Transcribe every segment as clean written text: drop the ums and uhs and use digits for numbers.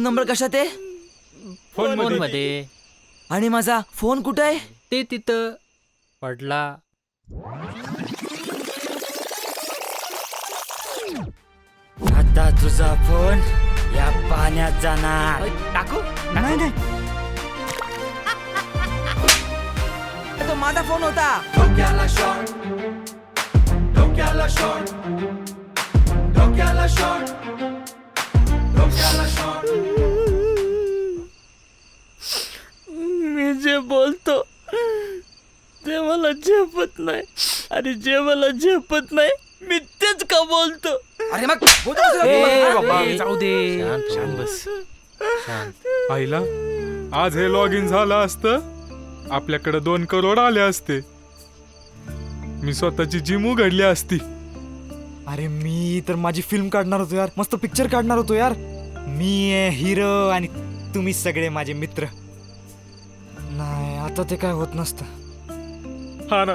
Number कशात आहे? Phone मध्ये. आणि माझा फोन कुठं आहे? ते तिथं पडला. आता तुझा फोन या पाण्यात जाणार. टाकू? नाही नाही, तो माझा फोन होता. डोक्याला शॉट, डोक्याला शॉट, डोक्याला शॉट, डोक्याला शॉट. मी जे बोलतो ते मला झेपत नाही, आणि जे मला झेपत नाही मी तेच का बोलतो. अरे मग जाऊ दे. शांत बस. शांत. आईला आज हे लॉग इन झालं असतं आपल्याकडे 2 करोड आले असते. मी स्वतःची जिम उघडली असती. अरे मी तर माझी फिल्म काढणार होतो यार, मस्त पिक्चर काढणार होतो यार. मी हिरो आणि तुम्ही सगळे माझे मित्र. नाही आता ते काय होत नसतं. हा ना,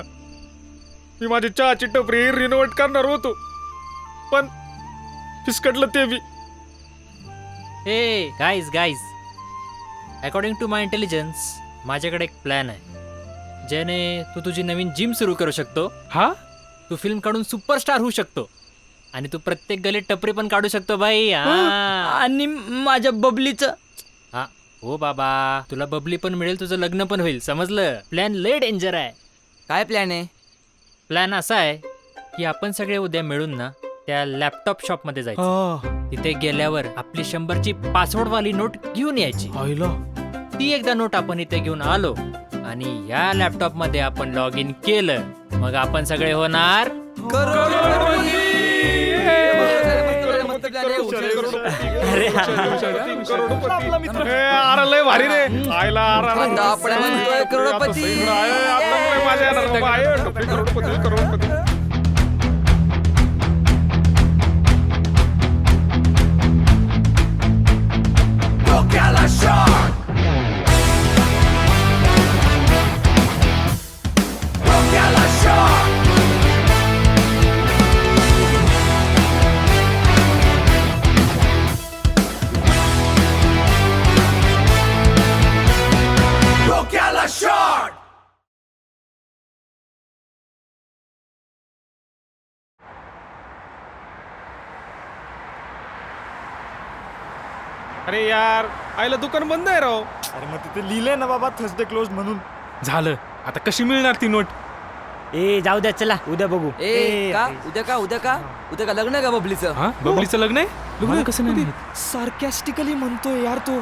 मी माझी चहाची टपरी रिनोव्हेट करणार होतो, पण फिसकटलं ते बी. हे guys according to my intelligence माझ्याकडे एक प्लॅन आहे ज्याने तू तुझी नवीन जिम सुरू करू शकतो. हा, तू फिल्म काढून सुपरस्टार होऊ शकतो आणि तू प्रत्येक गलीत टपरी पण काढू शकतो बाई. आणि माझ्या बबलीचं. हा हो बाबा, तुला बबली पण मिळेल, तुझं लग्न पण होईल. समजलं? प्लॅन लय डेंजर आहे. काय प्लॅन आहे? प्लॅन असा आहे की आपण सगळे उद्या मिळून ना त्या लॅपटॉप शॉप मध्ये जायचं. हा, तिथे गेल्यावर आपली 100ची पासवर्ड वाली नोट घेऊन यायची. आईला ती एकदा नोट आपण इथे घेऊन आलो आणि या लॅपटॉप मध्ये आपण लॉग इन केलं, मग आपण सगळे होणार अरे लय भारी रे. आईला आता आपण म्हणतोय करोडपती. माझ्या करोडपती करोडपती. डोक्याला शॉट, डोक्याला शॉट. डोक्याला शॉट. अरे यार, आईला दुकान बंद आहे राव. अरे मग तिथे लिहिलंय ना बाबा थर्सडे क्लोज म्हणून. झालं, आता कशी मिळणार ती नोट? ए जाऊ द्या, चला उद्या बघू. ए का उद्या का उद्या का उद्या का लग्न आहे का बबलीचं? हा, बबलीचं लग्न आहे. लग्न कसं नाही? सार्कॅस्टिकली म्हणतोय यार तो.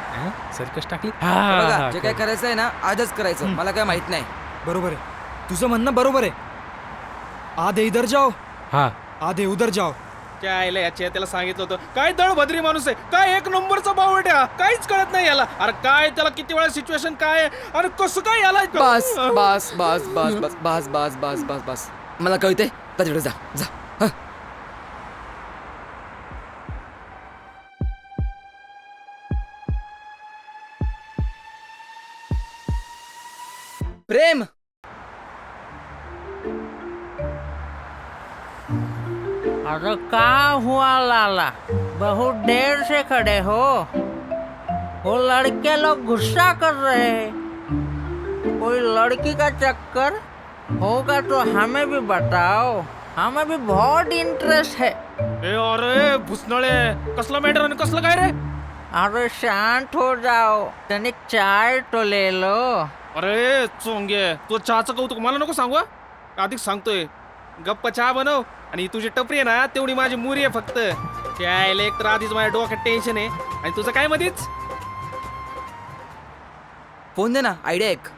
सरकस टाकली. बघा, जे काय करायचं आहे ना आजच करायचं. मला काय माहित नाही. बरोबर आहे, तुझं म्हणणं बरोबर आहे. आधे इधर जाओ, हा, आधे उधर जाओ. काय आईला याच्या त्याला सांगितलं होतं. काय दळभद्री माणूस आहे, काय एक नंबरचा बावट आहे. काहीच कळत नाही याला. अरे काय त्याला किती वेळा सिच्युएशन काय आहे आणि कसं काय याला. बस बस बस बस बस बस बस बस बस बस मला कळते. तिकडे जा जा. हं. प्रेम, अरे का हुआ लाला, बहुत देर से खड़े हो. वो लड़के लोग गुस्सा कर रहे हैं. कोई लड़की का चक्कर होगा तो हमें भी बताओ, हमें भी बहुत इंटरेस्ट है. अरे भुसनळे, कसला मॅटर आणि कसलं काय रे? अरे शांत हो जाओ, तनिक चाय तो ले लो. अरे चोंगे, तू चहाचं कौतुक मला नको सांगू. आधीच सांगतोय, गप्पा चहा बनव. आणि तुझी टपरी आहे ना तेवढी माझी मुरी आहे फक्त. त्याला एक तर आधीच माझ्या डोक्यात टेन्शन आहे आणि तुझं काय मधीच. फोन दे ना, आयडिया एक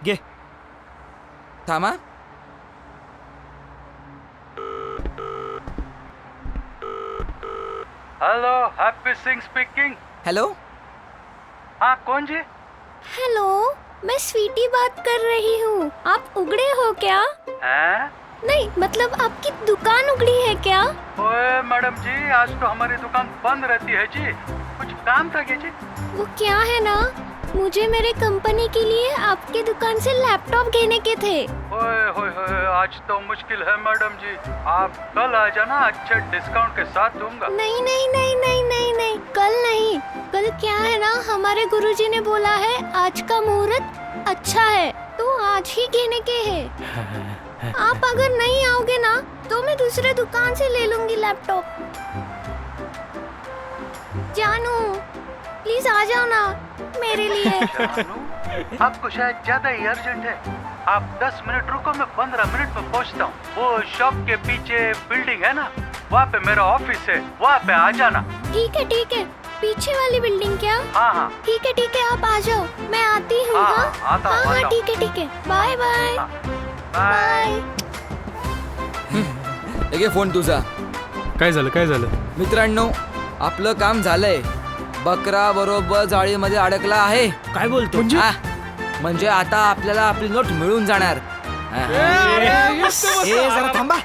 घे. थांबा. हेलो, हैप्पी सिंह स्पीकिंग. हॅलो. हाँ कौन जी? हेलो, मैं स्वीटी बात कर रही हूँ. आप उगड़े हो क्या? हैं? नहीं, मतलब आपकी दुकान उगड़ी है क्या? ओए मैडम जी, आज तो हमारी दुकान बंद रहती है जी. कुछ काम था क्या जी? वो क्या है ना, मुझे मेरे कंपनी के लिए आपके दुकान से लैपटॉप घेने के थे. ओए होए होए, आज तो मुश्किल है मैडम जी. आप कल आ जाना, अच्छे डिस्काउंट के साथ दूंगा. नहीं नहीं नहीं नहीं नहीं नहीं, कल नहीं, कल क्या है ना, हमारे गुरुजी ने बोला है आज का मुहूर्त अच्छा है, तो आज ही कहने के है। आप अगर नहीं आओगे ना तो मैं दूसरे दुकान से ले लूंगी लैपटॉप। जानू प्लीज आ जाओ ना मेरे लिए। आपको शायद ज्यादा ही अर्जेंट है, आप 10 मिनट रुको, मैं 15 मिनट में पहुंचता हूँ। वो शॉप के पीछे बिल्डिंग है ना, वहाँ पे मेरा ऑफिस है, वहाँ पे आ जाना। ठीक है, पीछे वाली बिल्डिंग क्या? हाँ, ठीक है, आप आ जाओ, मैं आती हूँ। हाँ, आता हूँ, हाँ, आता हूँ। ठीक है, बाय बाय बाय। घे फोन तुझा। काय झालं मित्रांनो, आपलं काम झालंय. बकरा बरोबर जाळीमध्ये अडकला आहे. काय बोलतो? हा, म्हणजे आता आपल्याला आपली नोट मिळून जाणार. जरा थांबा.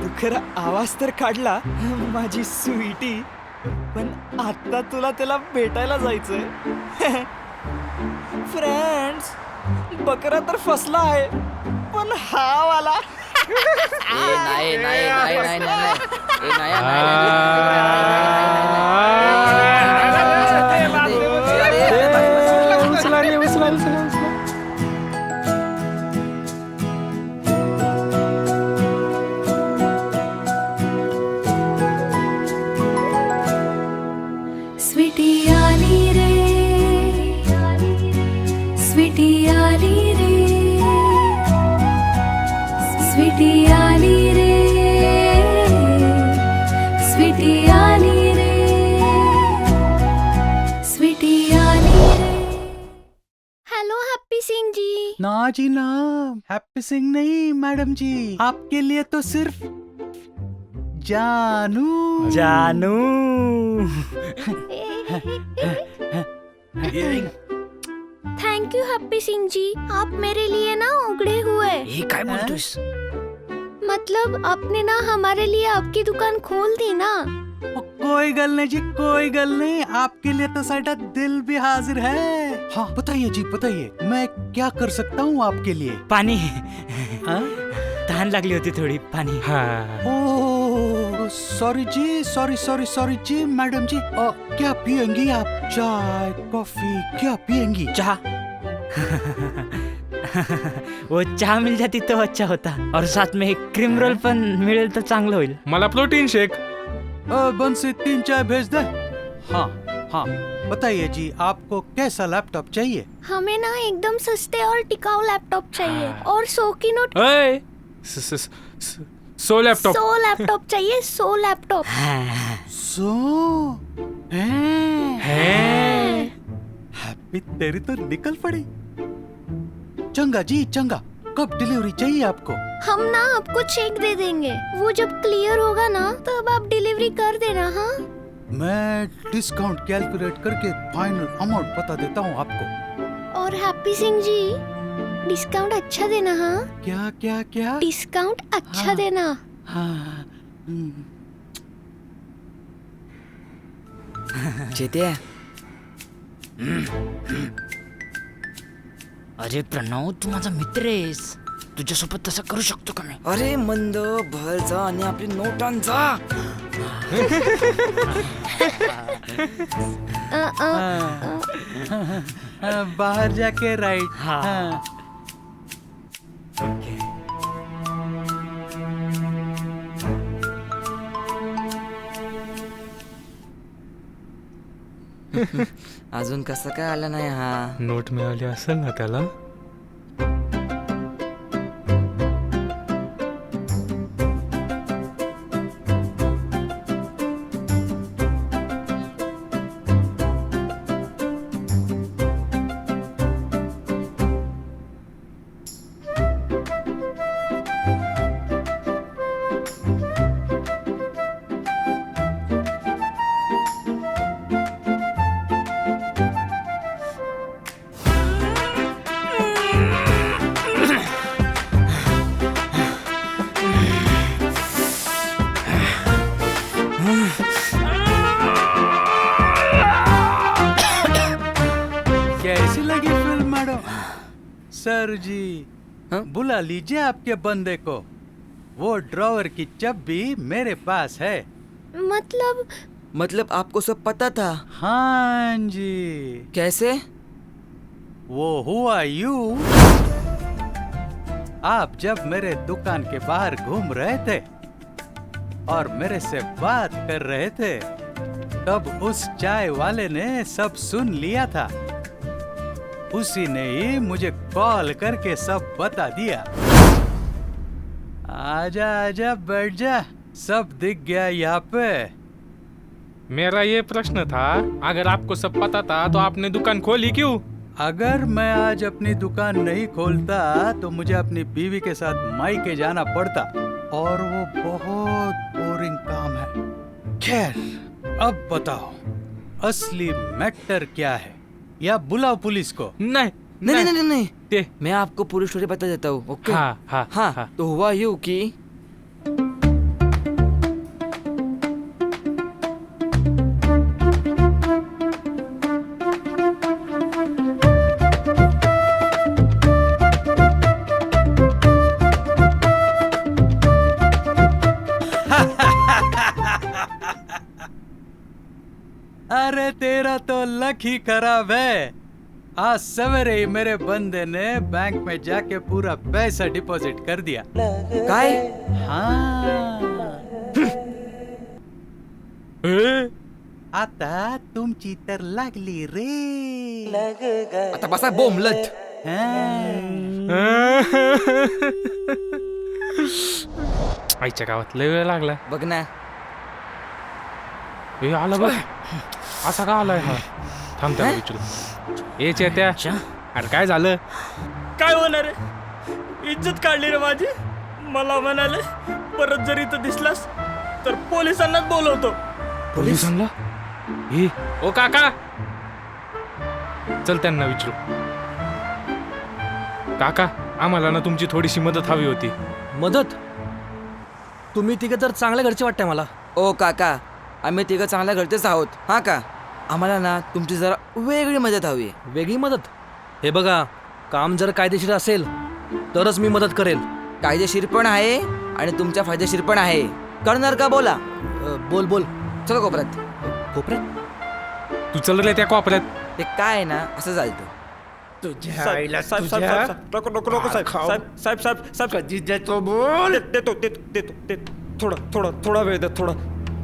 तू खरा आवाज तर काढला माझी स्वीटी, पण आता तुला त्याला भेटायला जायचंय. फ्रेंड्स, बकरा तर फसला आहे, पण हा वाला नाही. स्वीटी आली रे, स्वीटी आली रे, स्वीटी आली रे, स्वीटी आली रे, स्वीटी आली रे। Hello happy Singh ji. ना जी ना, हैप्पी सिंह नहीं मैडम जी, आपके लिए तो सिर्फ जानू। Thank you happy Singh ji, आप मेरे लिए ना उगड़े हुए। हे काय बोलतोयस? मतलब आपने ना हमारे लिए आपकी दुकान खोल दी ना। कोई गल नहीं जी, कोई गल नहीं, आपके लिए तो साਡਾ दिल भी हाजिर है। हाँ बताइए जी, बताइए मैं क्या कर सकता हूँ आपके लिए? पाणी हाँ? तहान लागली होती थोडी, पाणी. ओह सॉरी जी, सॉरी जी मैडम जी। क्या पियेंगी आप? चाय कॉफी क्या पियेंगी? चहा. वो चहा मिल जाती तो अच्छा होता, और साथ में एक क्रीम रोल पण मिळेल तर चांगलं होईल. मला प्रोटीन शेक. बंसी 3 चाय भेज दे। हाँ बताइए जी, आपको कैसा लैपटॉप चाहिए? हमें ना एकदम सस्ते और टिकाऊ लैपटॉप चाहिए, और 100 की नोट। So laptop. 100 लैपटॉप चाहिए, 100 लैपटॉप। सो हैप्पी, तेरी तो निकल पड़ी। चंगा जी चंगा, कब डिलीवरी चाहिए आपको? हम ना आपको चेक दे देंगे, वो जब क्लियर होगा ना तब आप डिलीवरी कर देना। हाँ, मैं डिस्काउंट कैलकुलेट करके फाइनल अमाउंट बता देता हूँ आपको। और हैप्पी सिंह जी, डिस्काउंट अच्छा देना। हाँ, क्या क्या क्या? डिस्काउंट अच्छा हाँ। देना। हाँ चेत्या, अरे प्रणव, तू माझा मित्र आहेस, तुझ्यासोबत तसं करू शकतो का मी? अरे मंद भर जा आणि आपली नोटांचा. बाहर जाके राइट। हाँ। अजून कसं काय आला नाही हा? नोट मिळाली असेल ना त्याला. कैसी लगी फिल्म मैडम? सर जी हाँ? बुला लीजिए आपके बंदे को, वो ड्रॉवर की चाबी मेरे पास है, मतलब आपको सब पता था? हाँ जी, कैसे? वो हुआ यूं, आप जब मेरे दुकान के बाहर घूम रहे थे और मेरे से बात कर रहे थे, तब उस चाय वाले ने सब सुन लिया था। उसी ने ही मुझे कॉल करके सब बता दिया। आजा आजा बैठ जा, सब दिख गया यहाँ पे। मेरा ये प्रश्न था, अगर आपको सब पता था तो आपने दुकान खोली क्यों? अगर मैं आज अपनी दुकान नहीं खोलता तो मुझे अपनी बीवी के साथ मायके जाना पड़ता, और वो बहुत बोरिंग काम है। खैर, अब बताओ असली मैटर क्या है, या बुलाओ पुलिस को? नहीं नहीं नहीं नहीं नहीं, ते- मैं आपको पूरी स्टोरी बता देता हूँ। ओके? हाँ, हाँ, हाँ, हाँ। तो हुआ यूं कि अरे तेरा तो लक ही खराब है। आज सवेरे ही मेरे बंदे ने बैंक में जाके पूरा पैसा डिपॉजिट कर दिया। काय? हाँ, आता तुमची तर लागली रे। आता बसा बोंबलत. आईच्या गावात लय वेळ लागला. बघ ना. हे आला बघ, असा का आलाय हा? थांब त्याला विचारू. येच येत्या. अरे काय झालं? काय होणार आहे? इज्जत काढली रे माझी. मला म्हणाले परत जर इथं दिसलास तर पोलिसांनाच बोलवतो. पोलिसांना? हे ओ काका, चल त्यांना विचारू. काका, आम्हाला ना तुमची थोडीशी मदत हवी होती. मदत? तुम्ही तिघे तर चांगल्या घरचे वाटतंय मला. ओ काका, आम्ही तिघं चांगल्या घरचेच आहोत. हा का? आम्हाला ना तुमची जरा वेगळी मदत हवी आहे. वेगळी मदत? हे बघा, काम जर कायदेशीर असेल तरच मी मदत करेल. कायदेशीर पण आहे आणि तुमच्या फायदेशीर पण आहे. करणार का? बोला. बोल बोल. चला कोपऱ्यात. कोपऱ्यात? तू चल रे त्या कोपऱ्यात. ते काय आहे ना, असं चालतं. थोडा वेळ द्या, थोडा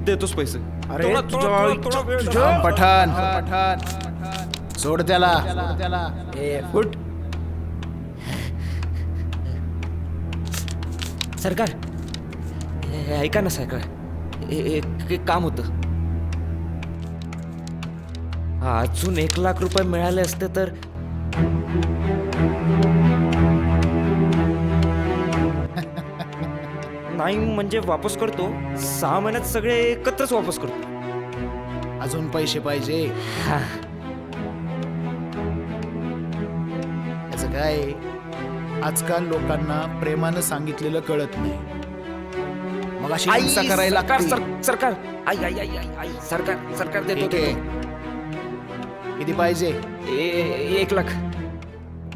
देतोच पैसे. अरे पठाण सोड त्याला. फुट. सरकार, ऐका ना सरकार, एक काम होतं. अजून 1,00,000 रुपये मिळाले असते तर. नाही म्हणजे वापस करतो. 6 महिन्यात सगळे एकत्रच वापस करतो. अजून पैसे पाहिजे? याचं काय, आजकाल लोकांना प्रेमानं सांगितलेलं कळत नाही, मग अशी हिंसा करायला लागते. सरकार, आई आई आई आई आई सरकार सरकार देतो. ठीक आहे. किती पाहिजे? 1,00,000.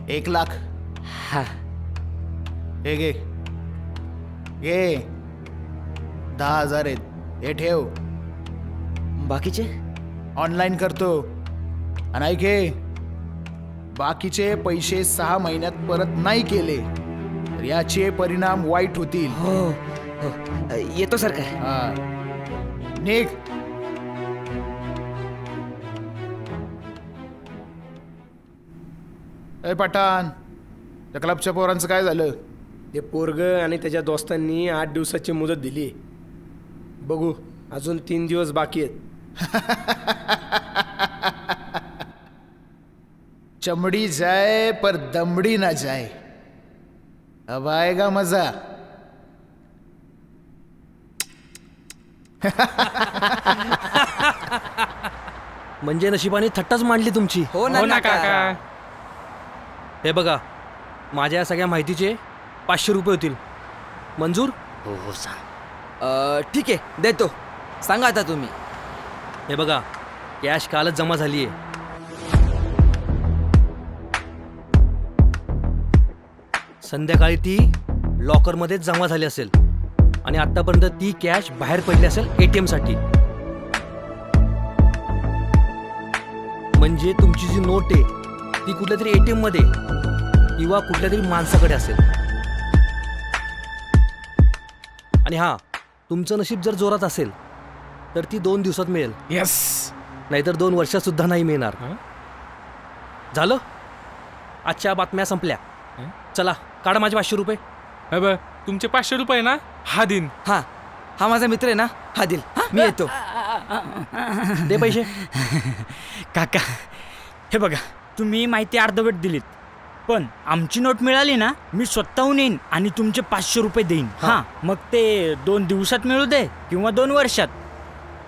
1,00,000? हा. हे घे घे. 10,000 आहेत, हे ठेव. बाकीचे ऑनलाईन करतो. आणि ऐक हे, बाकीचे पैसे 6 महिन्यात परत नाही केले तर याचे परिणाम वाईट होतील. हो हो, येतो सरकार. हा, निघ. ए पठाण, त्या क्लबच्या पोरांचं काय झालं? ते पोरग आणि त्याच्या दोस्तांनी 8 दिवसाची मुदत दिली. बघू, अजून 3 दिवस बाकी आहेत. चमड़ी जाए पर दमड़ी ना जाए, अब आएगा मजा. म्हणजे नशिबाने थट्टाच मांडली तुमची. हो ना काका. हे बघा, माझ्या या सगळ्या माहितीचे 500 रुपये होतील. मंजूर? हो हो सांग. ठीक आहे, देतो. सांगा आता तुम्ही. हे बघा, कॅश कालच जमा झाली आहे. संध्याकाळी ती लॉकरमध्ये जमा झाली असेल. आणि आतापर्यंत ती कॅश बाहेर पडली असेल ATM साठी. म्हणजे तुमची जी नोट आहे ती कुठल्या तरी ATM मध्ये किंवा कुठल्या तरी माणसाकडे असेल. आणि हा, तुमचं नशीब जर जोरात असेल तर ती 2 दिवसात मिळेल. यस. नाहीतर 2 वर्षात सुद्धा नाही मिळणार. झालं, आजच्या बातम्या संपल्या. चला काढा माझे 500 रुपये. तुमचे 500 रुपये ना, हा दिन. हा माझा मित्र आहे ना, हा दिल. मी येतो. दे पैसे. काका हे बघा, तुम्ही माहिती अर्धवट दिलीत, पण आमची नोट मिळाली ना, मी स्वतःहून येईन आणि तुमचे 500 रुपये देईन. हां, मग ते 2 दिवसात मिळू दे किंवा 2 वर्षात,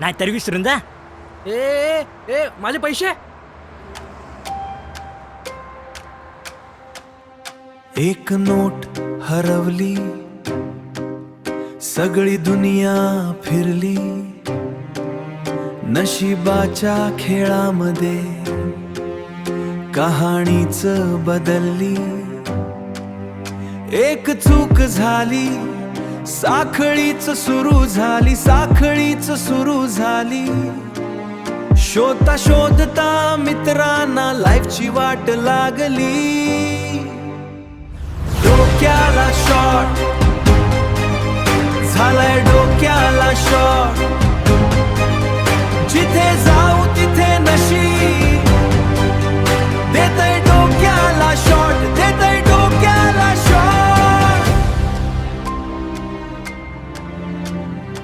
नाहीतर विसरून जा. ए ए माझे पैसे. एक नोट हरवली, सगळी दुनिया फिरली, नशिबाच्या खेळामध्ये कहाणीच बदलली. एक चूक झाली, साखळीच सुरू झाली, साखळीच सुरू झाली. शोधता शोधता मित्रांना लाईफची वाट लागली. डोक्याला शॉट झालाय, डोक्याला शॉट. जिथे जाऊ तिथे नशीब देतय डोक्याला शॉट, देतय डोक्याला शॉट.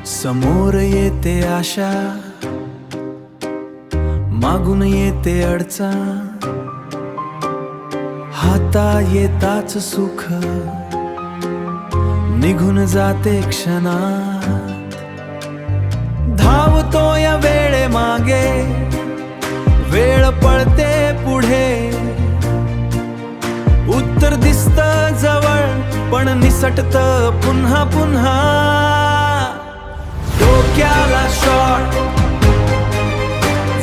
समोर येते आशा, मागून येते अडचण, हाता येताच सुख निघून जाते क्षणात. धावतो या वेळे मागे, वेळ पळते पुढे. उत्तर दिसत जवळ पण निसटत पुन्हा पुन्हा. डोक्याला शॉट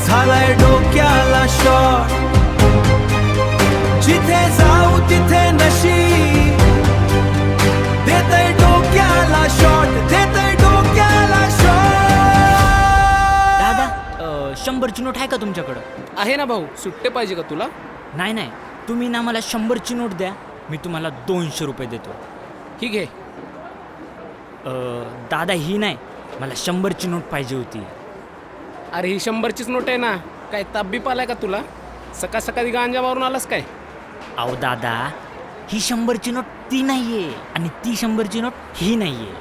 झालाय, डोक्याला शॉट. जिथे जाऊ तिथे नशीब देतय डोक्याला शॉट, देतय डोक्याला शॉट. दादा 100ची नोट आहे का तुमच्याकडं? आहे ना भाऊ, सुट्टे पाहिजे का तुला? नाही नाही, तुम्ही ना मला 100ची नोट द्या, मी तुम्हाला 200 रुपये देतो. ठीक आहे. दादा ही नाही, मला 100ची नोट पाहिजे होती. अरे ही 100चीच नोट आहे ना, काय ताप बीप आलाय का तुला? सकाळ सकाळी गांजा मारून आलास काय? अहो दादा, ही 100ची नोट ती नाहीये आणि ती 100ची नोट ही नाहीये.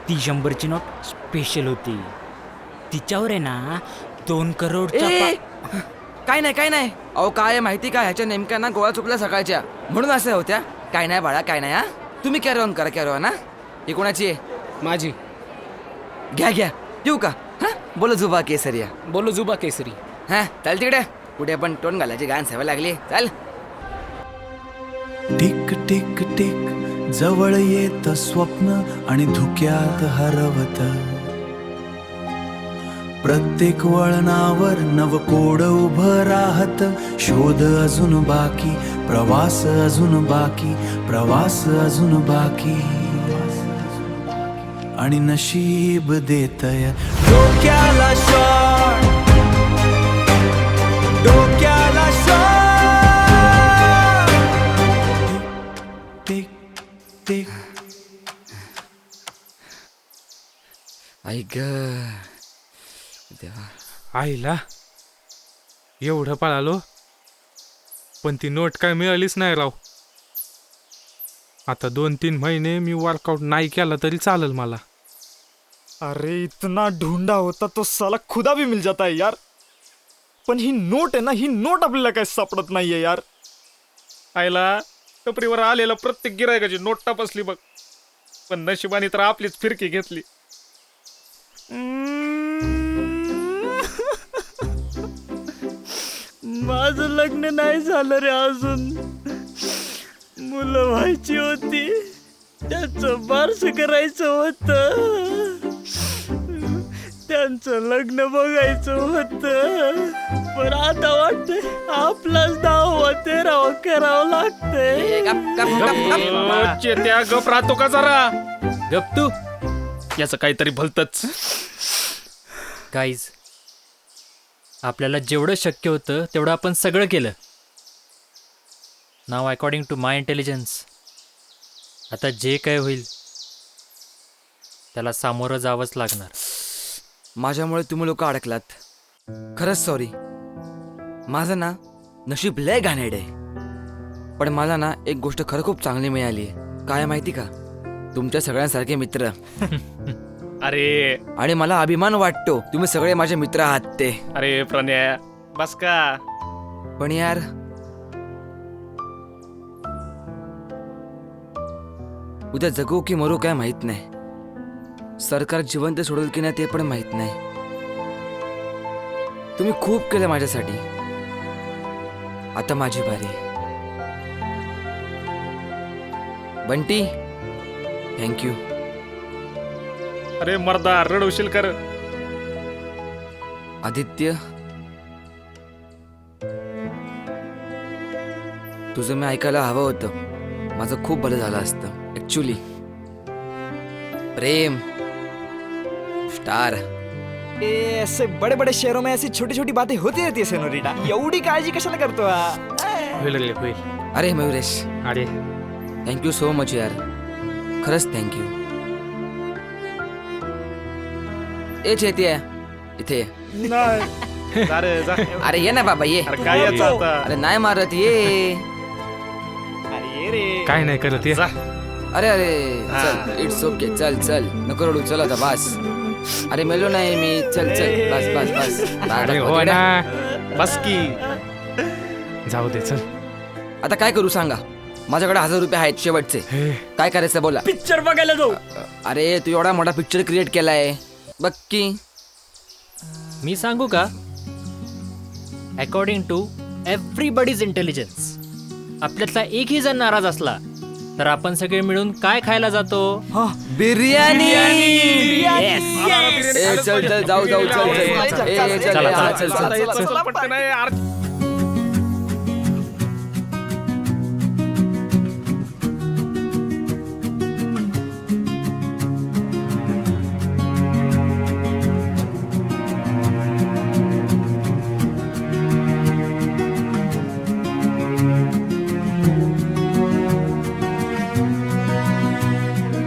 ती 100ची नोट स्पेशल होती. तिच्यावर आहे ना 2 करोडचा काय नाही. अहो काय आहे माहिती का, ह्याच्या नेमक्या ना गोळा चुकल्या सकाळच्या, म्हणून अशा होत्या. काय नाही बाळा, काय नाही. हा तुम्ही कॅरी ऑन करा, कॅरी ऑन. ना ही कोणाची आहे? माझी. घ्या येऊ का? हा बोलो जुबा केसरिया. बोलो जुबा केसरी. हा चाल तिकडे, कुठे पण टोन घालायची गाण सवय लागली. चाल. टिक टिक टिक जवळ येत स्वप्न आणि धुक्यात हरवत. प्रत्येक वळणावर नवकोड उभं राहत. शोध अजून बाकी, प्रवास अजून बाकी, प्रवास अजून बाकी. आणि नशीब देतय डोक्याला शॉट, डोक्याला शॉट. Tick tick. ऐक देवा, आईला एवढं पळालो पण ती नोट काय मिळालीच नाही राव. आता 2-3 महिने मी वर्कआउट नाही केला तरी चालेल मला. अरे इतना ढूंढा होता तो साला खुदा भी मिल जाता है यार. पण ही नोट आहे ना, ही नोट आपल्याला काय सापडत नाहीये यार. आईला टपरीवर आलेला प्रत्येक गिरायकाची नोट तपासली बघ, पण नशिबाने तर आपलीच फिरकी घेतली. माझं लग्न नाही झालं रे अजून. मुलं व्हायची होती, त्याचं बारसं करायचं होतं, त्यांचं लग्न बघायचं होतं. पण आता वाटतंय आपलाच 10वा 13वा करावं लागतंय. चेत्या गप राहतो का जरा? गप तू. याचं काहीतरी भलतच. गाईज, आपल्याला जेवढं शक्य होतं तेवढं आपण सगळं केलं. नाव अकॉर्डिंग टू माय इंटेलिजन्स आता जे काय होईल त्याला सामोरं जावंच लागणार. माझ्यामुळे तुम्ही लोक अडकलात. खरंच सॉरी. माझं ना नशीब लय घाणेरडं आहे. पण मला ना एक गोष्ट खरं खूप चांगली मिळाली आहे. काय माहिती का? तुमच्या सगळ्यांसारखे मित्र. अरे आणि मला अभिमान वाटतो तुम्ही सगळे माझे मित्र आहात ते. अरे प्रणय बस का. पण यार उद्या जगू की मरू काय माहित नाही. सरकार जिवंत सोडेल की नाही ते पण माहित नाही. तुम्ही खूप केलं माझ्यासाठी. आता माझी बारी. बंटी थँक्यू. अरे मर्दा रडवशील कर. आदित्य तुझं मी ऐकायला हवं होतं. माझं खूप बरं झालं असतं ऍक्च्युली. प्रेम स्टार. ऐसे बड़े बड़े शहरों में ऐसी छोटी छोटी बातें होती रहती है सेनोरिटा. एवढी काळजी कशाला करतो हा? अरे मयुरेश अरे थँक्यू सो मच यार. खरंच थँक्यू. ए चेती आहे इथे ये. जा रे जा. अरे ये ना बाबा ये. अरे काय याचं आता. अरे नाही मारत ये. अरे रे काय नाही करत ये. अरे अरे चल इट्स ओके. चल चल नको रडू. चल आता बस. अरे मेलो नाही मी. चल चल बस बस बस. अरे हो ना बस की. जाऊ दे चल. आता काय करू सांगा. माझ्याकडे 1000 रुपये आहेत शेवटचे. काय करायचं बोला. पिक्चर बघायला जाऊ. अरे तू एवढा मोठा पिक्चर क्रिएट केलाय बघ की. मी सांगू का? अकॉर्डिंग टू एव्हरीबडीज इंटेलिजन्स आपल्यातला एकही जण नाराज असला तर आपण सगळे मिळून काय खायला जातो? बिर्याणी. Yes. ए, चल चल जाऊ जाऊ चल चल. ए, चल चला, हा, चला, चल चल चल पटकन आहे यार.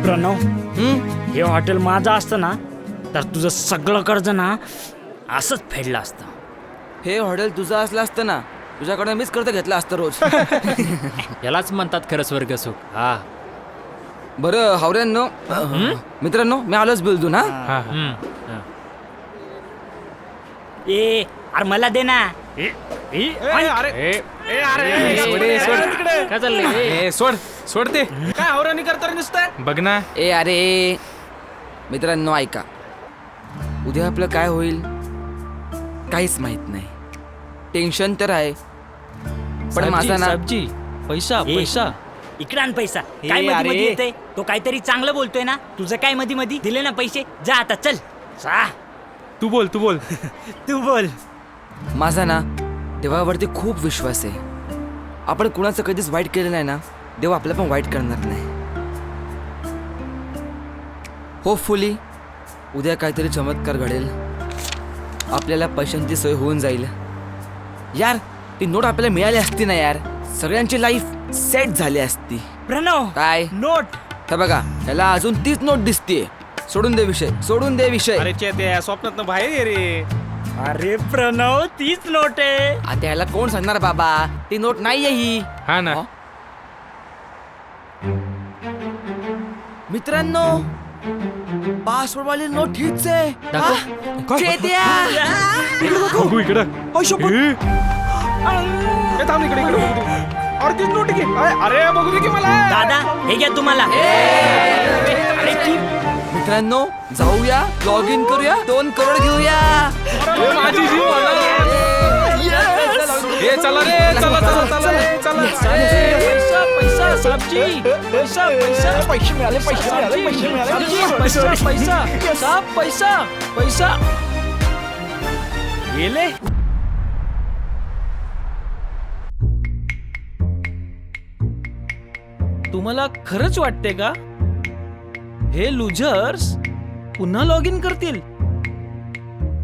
प्रणव हे हॉटेल माझं असतं ना तर तुझं सगळं कर्ज ना असंच फेडलं असतं. हे हॉटेल तुझं असलं असतं ना तुझ्याकडे मीच कर्ज घेतलं असतं रोज. यालाच म्हणतात खरं स्वर्ग सुख. हा. बरं हावऱ्यांनो मित्रांनो मी आलोच बिल ना. हम्म. हा. ए अरे मला दे ना. काय चाललंय? सोड ते. काय आवरानी करता नुसतं बघ ना. ए अरे मित्रांनो ऐका. उद्या आपलं काय होईल काहीच माहित नाही. टेन्शन तर आहे पण माझा ना पैसा पैसा इकडे आण पैसा. काय मध्ये मध्ये येतंय? तो काहीतरी चांगलं बोलतोय ना. तुझं काय मध्ये मध्ये दिले ना पैसे. जा आता चल. तू बोल तू बोल. माझा ना देवावरती खूप विश्वास आहे. आपण कुणाचं कधीच वाईट केलं नाही ना देव आपलं पण वाईट करणार नाही. होपफुली उद्या काहीतरी चमत्कार घडेल. आपल्याला पैशांची सोय होऊन जाईल. यार ती नोट आपल्याला मिळाली असती ना यार सगळ्यांची लाईफ सेट झाली असती. प्रणव काय नोट. हे बघा याला अजून तीच नोट दिसतीये. सोडून दे विषय. सोडून दे विषय. अरे चेत्या स्वप्नात बाहेर ये रे. अरे प्रणव तीच नोट आहे. आता याला कोण सांगणार बाबा ती नोट नाहीये ही. हा ना. मित्रांनो पासवर्ड वाली नोट हीच आहे. दाखव. चेत्या. बघू इकडं. थांब इकडे इकडे बघू. अरे ती नोट घे. अरे बघू दे की मला. दादा हे घ्या तुम्हाला. अरे ती मित्रांनो जाऊया लॉग इन करूया 2 करोड घेऊया. माझी जीव हे चला रे. चला चला चला रे. चला. पैसा पैसा साबजी. पैसा पैसा पैसे मिळाले पैसे मिळाले पैसे मिळाले. पैसा पैसा साब पैसा पैसा गेले. तुम्हाला खरंच वाटते का हे लुझर्स पुन्हा लॉग इन करतील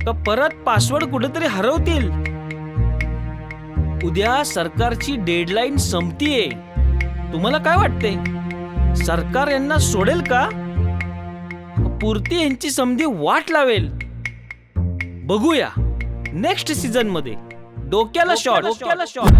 का परत पासवर्ड कुठेतरी हरवतील? उद्या सरकारची डेडलाईन संपतीये. तुम्हाला काय वाटते, सरकार यांना सोडेल का? पुरती यांची समधी वाट लावेल? बघूया नेक्स्ट सीझन मध्ये. डोक्याला शॉट. डोक्याला शॉट